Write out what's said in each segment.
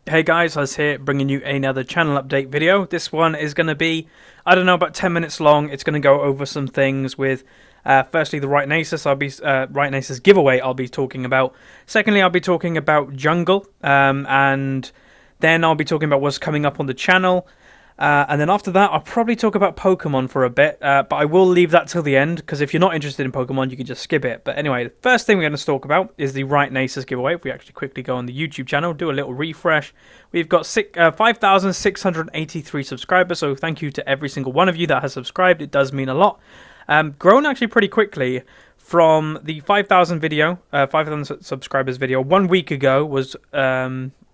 Hey guys, Huzz here, bringing you another channel update video. This one is going to be, I don't know, about 10 minutes long. It's going to go over some things with, firstly, the Riot Nasus. Riot Nasus giveaway I'll be talking about. Secondly, I'll be talking about jungle, and then I'll be talking about what's coming up on the channel. And then after that, I'll probably talk about Pokemon for a bit, but I will leave that till the end, because if you're not interested in Pokemon, you can just skip it. But anyway, the first thing we're going to talk about is the Riot Nasus giveaway. If we actually quickly go on the YouTube channel, do a little refresh, we've got 5,683 subscribers, so thank you to every single one of you that has subscribed. It does mean a lot. Grown actually pretty quickly from the 5,000 subscribers video 1 week ago was...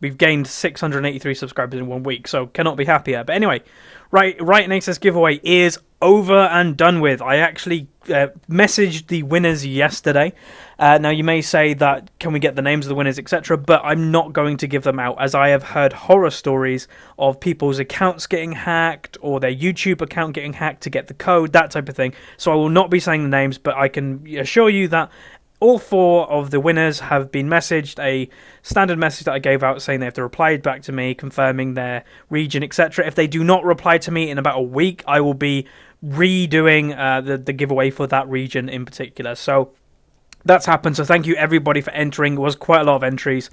We've gained 683 subscribers in 1 week, so cannot be happier. But anyway, Riot Nasus giveaway is over and done with. I actually messaged the winners yesterday. Now, you may say that, can we get the names of the winners, etc., but I'm not going to give them out, as I have heard horror stories of people's accounts getting hacked, or their YouTube account getting hacked to get the code, that type of thing. So I will not be saying the names, but I can assure you that all 4 of the winners have been messaged a standard message that I gave out saying they have to reply back to me, confirming their region, etc. If they do not reply to me in about a week, I will be redoing the giveaway for that region in particular. So that's happened, so thank you everybody for entering. It was quite a lot of entries,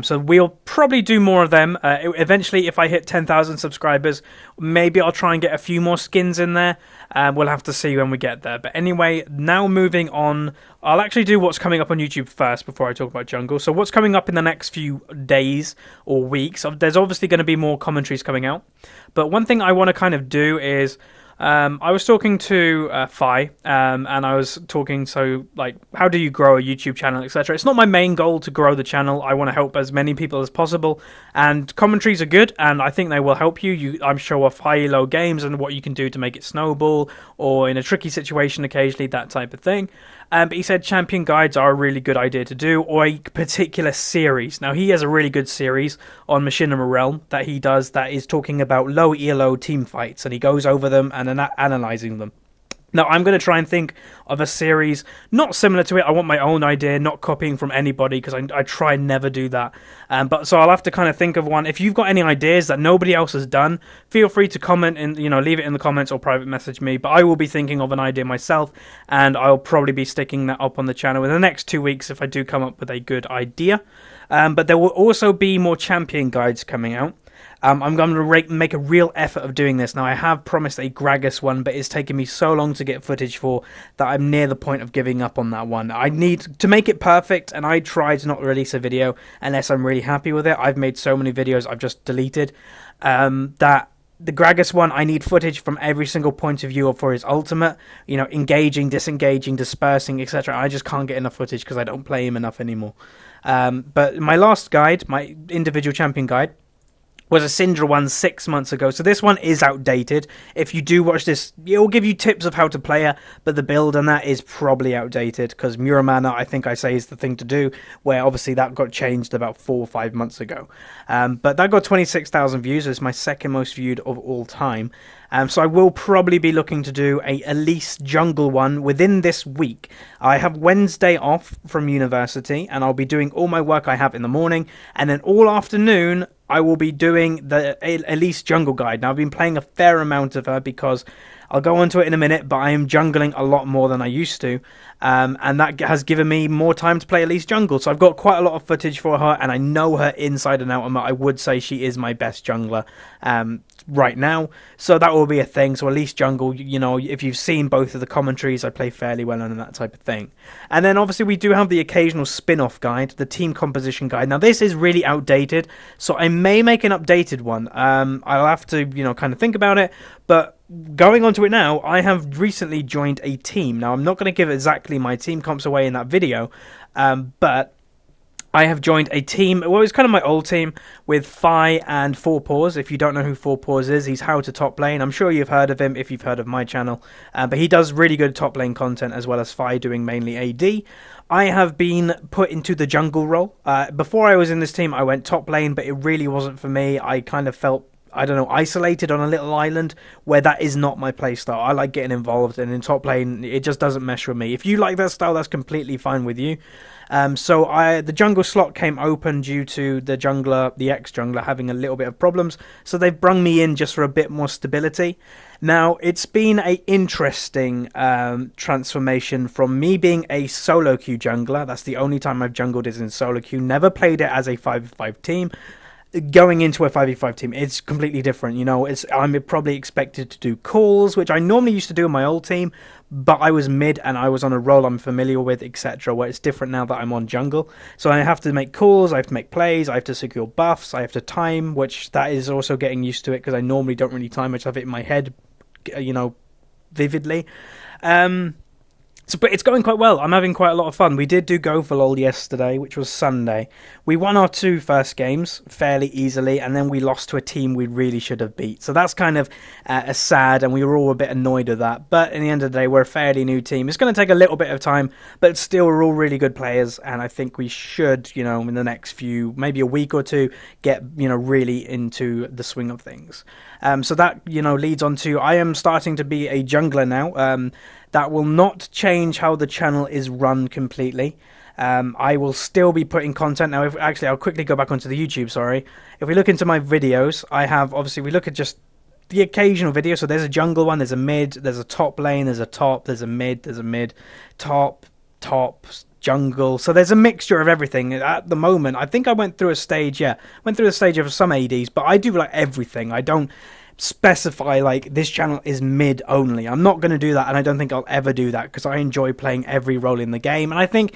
so we'll probably do more of them. Eventually, if I hit 10,000 subscribers, maybe I'll try and get a few more skins in there. We'll have to see when we get there. But anyway, now moving on, I'll actually do what's coming up on YouTube first before I talk about Jungle. So what's coming up in the next few days or weeks, there's obviously going to be more commentaries coming out. But one thing I want to kind of do is... I was talking to Fi, and I was talking, so, like, how do you grow a YouTube channel, etc. It's not my main goal to grow the channel. I want to help as many people as possible, and commentaries are good, and I think they will help you. I'm show off high-low games and what you can do to make it snowball, or in a tricky situation occasionally, that type of thing. But he said champion guides are a really good idea to do, or a particular series. Now, he has a really good series on Machinima Realm that he does that is talking about low ELO team fights, and he goes over them and analysing them. Now, I'm going to try and think of a series not similar to it. I want my own idea, not copying from anybody, because I try and never do that. But so I'll have to kind of think of one. If you've got any ideas that nobody else has done, feel free to comment and leave it in the comments or private message me. But I will be thinking of an idea myself, and I'll probably be sticking that up on the channel in the next 2 weeks if I do come up with a good idea. But there will also be more champion guides coming out. I'm going to make a real effort of doing this. Now, I have promised a Gragas one, but it's taken me so long to get footage for that I'm near the point of giving up on that one. I need to make it perfect, and I try to not release a video unless I'm really happy with it. I've made so many videos I've just deleted that the Gragas one, I need footage from every single point of view for his ultimate, engaging, disengaging, dispersing, etc. I just can't get enough footage because I don't play him enough anymore. But my last guide, my individual champion guide, was a Syndra one 6 months ago, so this one is outdated. If you do watch this, it will give you tips of how to play her, but the build on that is probably outdated, because Muramana, I think I say, is the thing to do, where obviously that got changed about 4 or 5 months ago. But that got 26,000 views, it's my second most viewed of all time. So I will probably be looking to do a Elise jungle one within this week. I have Wednesday off from university, and I'll be doing all my work I have in the morning, and then all afternoon I will be doing the Elise jungle guide. Now, I've been playing a fair amount of her because I'll go onto it in a minute, but I am jungling a lot more than I used to, and that has given me more time to play Elise jungle. So I've got quite a lot of footage for her, and I know her inside and out, and I would say she is my best jungler right now. So that will be a thing. So Elise jungle, if you've seen both of the commentaries, I play fairly well on that type of thing. And then obviously we do have the occasional spin-off guide, the team composition guide. Now, this is really outdated, so I may make an updated one. I'll have to, kind of think about it, but going on to it now, I have recently joined a team. Now, I'm not going to give exactly my team comps away in that video, but I have joined a team, well, it's kind of my old team, with Fi and Four Paws. If you don't know who Four Paws is, he's How to Top Lane. I'm sure you've heard of him if you've heard of my channel, but he does really good top lane content, as well as Fi doing mainly AD. I have been put into the jungle role. Before I was in this team, I went top lane, but it really wasn't for me. I kind of felt I don't know, isolated on a little island where that is not my play style. I like getting involved, and in top lane, it just doesn't mesh with me. If you like that style, that's completely fine with you. So the jungle slot came open due to the ex-jungler, having a little bit of problems. So they've brung me in just for a bit more stability. Now, it's been an interesting transformation from me being a solo queue jungler. That's the only time I've jungled is in solo queue. Never played it as a 5v5 team. Going into a 5v5 team, it's completely different. I'm probably expected to do calls, which I normally used to do in my old team, but I was mid and I was on a role I'm familiar with, etc., where it's different now that I'm on jungle. So I have to make calls, I have to make plays, I have to secure buffs, I have to time, which that is also getting used to it, because I normally don't really time, I just have it in my head, vividly. But it's going quite well. I'm having quite a lot of fun. We did do Go for LOL yesterday, which was Sunday. We won our 2 first games fairly easily, and then we lost to a team we really should have beat. So that's kind of sad, and we were all a bit annoyed at that. But in the end of the day, we're a fairly new team. It's going to take a little bit of time, but still, we're all really good players, and I think we should, in the next maybe a week or two, get, really into the swing of things. So that, leads on to, I am starting to be a jungler now. That will not change how the channel is run completely. I will still be putting content. Now, I'll quickly go back onto the YouTube, sorry. If we look into my videos, I have, obviously, we look at just the occasional video. So there's a jungle one, there's a mid, there's a top lane, there's a top, there's a mid, top, jungle. So there's a mixture of everything. At the moment, I think I went through a stage, of some ADs, but I do like everything. I don't specify like this channel is mid only. I'm not going to do that, and I don't think I'll ever do that, because I enjoy playing every role in the game, and I think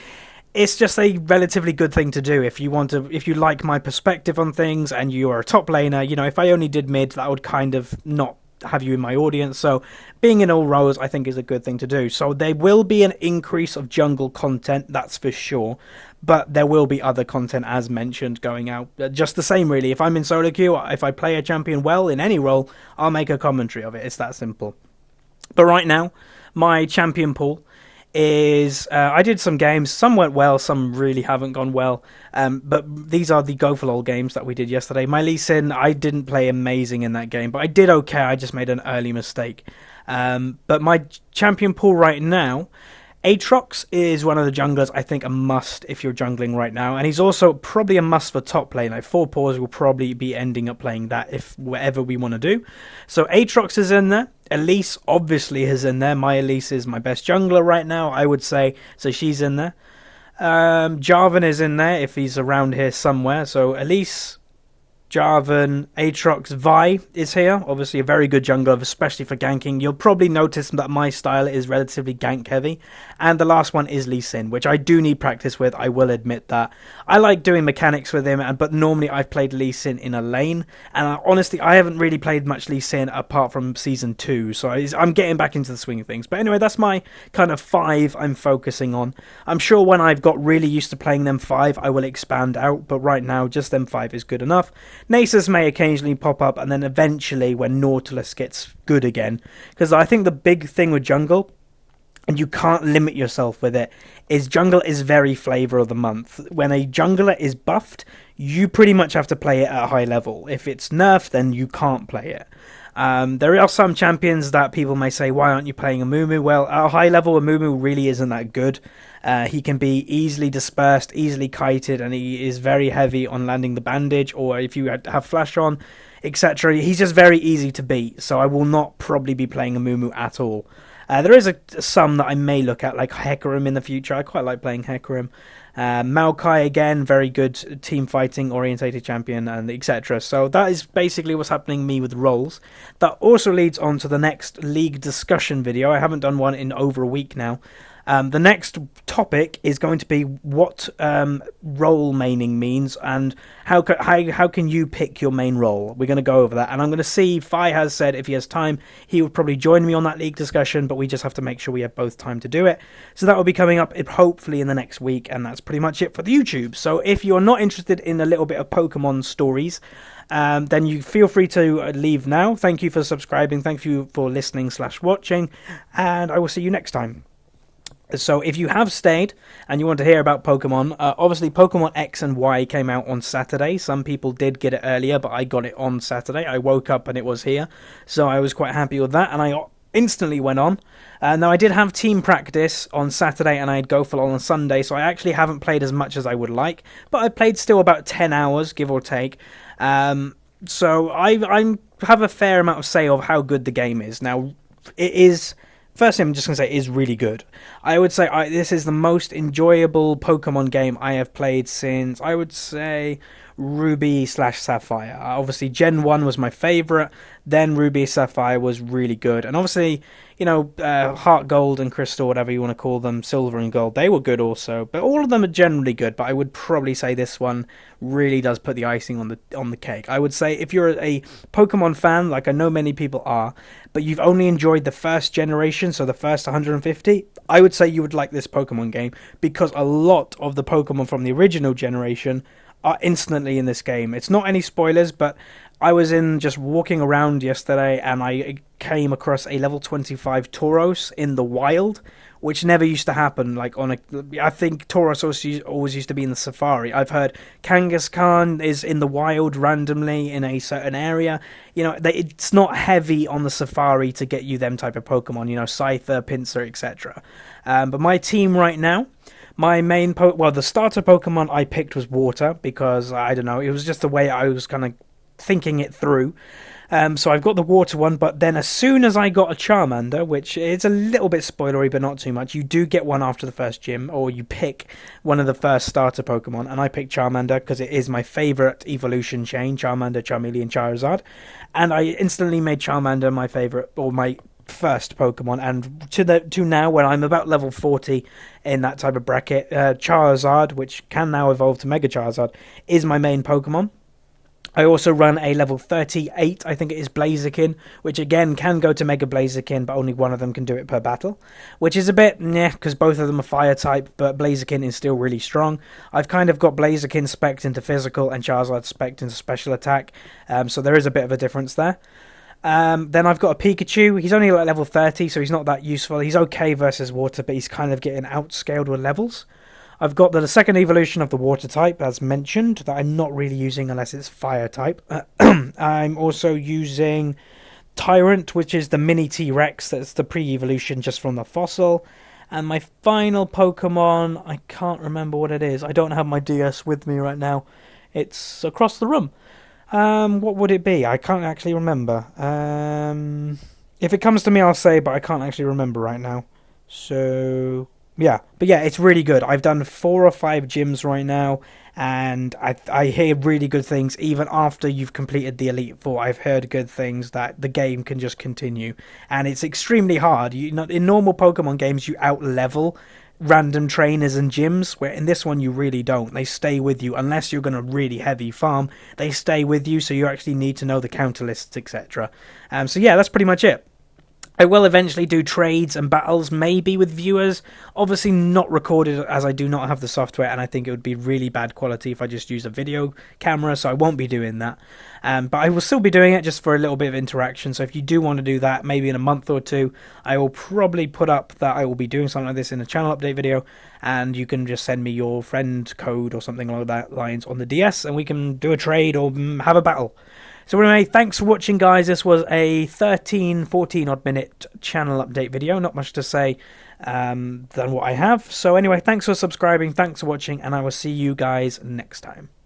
it's just a relatively good thing to do if you like my perspective on things and you are a top laner. If I only did mid, that would kind of not have you in my audience. So being in all roles, I think, is a good thing to do. So there will be an increase of jungle content, that's for sure, but there will be other content, as mentioned, going out just the same, really. If I'm in solo queue, if I play a champion well in any role, I'll make a commentary of it. It's that simple. But right now, my champion pool is I did some games. Some went well, some really haven't gone well, but these are the Go for LOL games that we did yesterday. My Lee Sin, I didn't play amazing in that game, but I did okay. I just made an early mistake. But my champion pool right now, Aatrox is one of the junglers I think a must if you're jungling right now, and he's also probably a must for top lane. Like 4 paws will probably be ending up playing that if whatever we want to do. So Aatrox is in there. Elise obviously is in there. My Elise is my best jungler right now, I would say. So she's in there. Jarvan is in there if he's around here somewhere. So Elise, Jarvan, Aatrox, Vi is here. Obviously a very good jungler, especially for ganking. You'll probably notice that my style is relatively gank heavy. And the last one is Lee Sin, which I do need practice with, I will admit that. I like doing mechanics with him, but normally I've played Lee Sin in a lane. And honestly, I haven't really played much Lee Sin apart from Season 2. So I'm getting back into the swing of things. But anyway, that's my kind of 5 I'm focusing on. I'm sure when I've got really used to playing them 5, I will expand out. But right now, just them 5 is good enough. Nasus may occasionally pop up, and then eventually when Nautilus gets good again. Because I think the big thing with jungle, and you can't limit yourself with it, is jungle is very flavour of the month. When a jungler is buffed, you pretty much have to play it at a high level. If it's nerfed, then you can't play it. There are some champions that people may say, why aren't you playing Amumu? Well, at a high level, Amumu really isn't that good. He can be easily dispersed, easily kited, and he is very heavy on landing the bandage, or if you have flash on, etc. He's just very easy to beat, so I will not probably be playing Amumu at all. There is some that I may look at, like Hecarim in the future. I quite like playing Hecarim. Maokai, again, very good team fighting orientated champion, and etc. So that is basically what's happening me with roles. That also leads on to the next league discussion video. I haven't done one in over a week now. The next topic is going to be what role maining means, and how can you pick your main role. We're going to go over that, and I'm going to see, Fi has said if he has time, he would probably join me on that league discussion, but we just have to make sure we have both time to do it. So that will be coming up hopefully in the next week, and that's pretty much it for the YouTube. So if you're not interested in a little bit of Pokemon stories, then you feel free to leave now. Thank you for subscribing, thank you for listening/watching, and I will see you next time. So if you have stayed and you want to hear about Pokemon, obviously Pokemon X and Y came out on Saturday. Some people did get it earlier, but I got it on Saturday. I woke up and it was here, so I was quite happy with that, and I instantly went on. Now I did have team practice on Saturday and I'd go full on Sunday, so I actually haven't played as much as I would like, but I played still about 10 hours, give or take. So I have a fair amount of say of how good the game is. Now, it is... Firstly, I'm just going to say it is really good. I would say this is the most enjoyable Pokemon game I have played since, I would say, Ruby/Sapphire. Obviously, Gen 1 was my favourite, then Ruby Sapphire was really good. And obviously, Heart Gold and Crystal, whatever you want to call them, Silver and Gold, they were good also. But all of them are generally good, but I would probably say this one really does put the icing on the cake. I would say if you're a Pokemon fan, like I know many people are, but you've only enjoyed the first generation, so the first 150, I would say you would like this Pokemon game, because a lot of the Pokemon from the original generation are instantly in this game. It's not any spoilers, but I was just walking around yesterday and I came across a level 25 Tauros in the wild, which never used to happen. I think Tauros always used to be in the safari. I've heard Kangaskhan is in the wild randomly in a certain area. It's not heavy on the safari to get you them type of Pokemon, Scyther, Pinsir, etc. But my team right now, my main the starter Pokemon I picked was Water, because I don't know, it was just the way I was kind of thinking it through. So I've got the Water one, but then as soon as I got a Charmander, which is a little bit spoilery but not too much, you do get one after the first gym, or you pick one of the first starter Pokemon, and I picked Charmander because it is my favourite evolution chain, Charmander, Charmeleon, Charizard, and I instantly made Charmander my favourite, or my first Pokemon, and to now, when I'm about level 40 in that type of bracket, Charizard, which can now evolve to Mega Charizard, is my main Pokemon. I also run a level 38, I think it is, Blaziken, which again can go to Mega Blaziken, but only one of them can do it per battle, which is a bit meh, because both of them are fire type, but Blaziken is still really strong. I've kind of got Blaziken spec'd into physical and Charizard spec'd into special attack, so there is a bit of a difference there. Then I've got a Pikachu. He's only like level 30, so he's not that useful. He's okay versus Water, but he's kind of getting outscaled with levels. I've got the second evolution of the Water type, as mentioned, that I'm not really using unless it's Fire type. I'm also using Tyrant, which is the mini T-Rex. That's the pre-evolution just from the fossil. And my final Pokemon, I can't remember what it is. I don't have my DS with me right now. It's across the room. What would it be? I can't actually remember. If it comes to me, I'll say, but I can't actually remember right now. So... yeah, but yeah, it's really good. I've done 4 or 5 gyms right now, and I hear really good things. Even after you've completed the Elite Four, I've heard good things that the game can just continue. And it's extremely hard. In normal Pokemon games, you out-level random trainers and gyms, where in this one you really don't. They stay with you, unless you're going to really heavy farm. They stay with you, so you actually need to know the counter lists, etc. So yeah, that's pretty much it. I will eventually do trades and battles, maybe with viewers. Obviously not recorded, as I do not have the software, and I think it would be really bad quality if I just use a video camera, so I won't be doing that. But I will still be doing it just for a little bit of interaction, so if you do want to do that, maybe in a month or two, I will probably put up that I will be doing something like this in a channel update video, and you can just send me your friend code or something like that lines on the DS, and we can do a trade or have a battle. So anyway, thanks for watching, guys. This was a 14 odd minute channel update video. Not much to say than what I have. So anyway, thanks for subscribing, thanks for watching, and I will see you guys next time.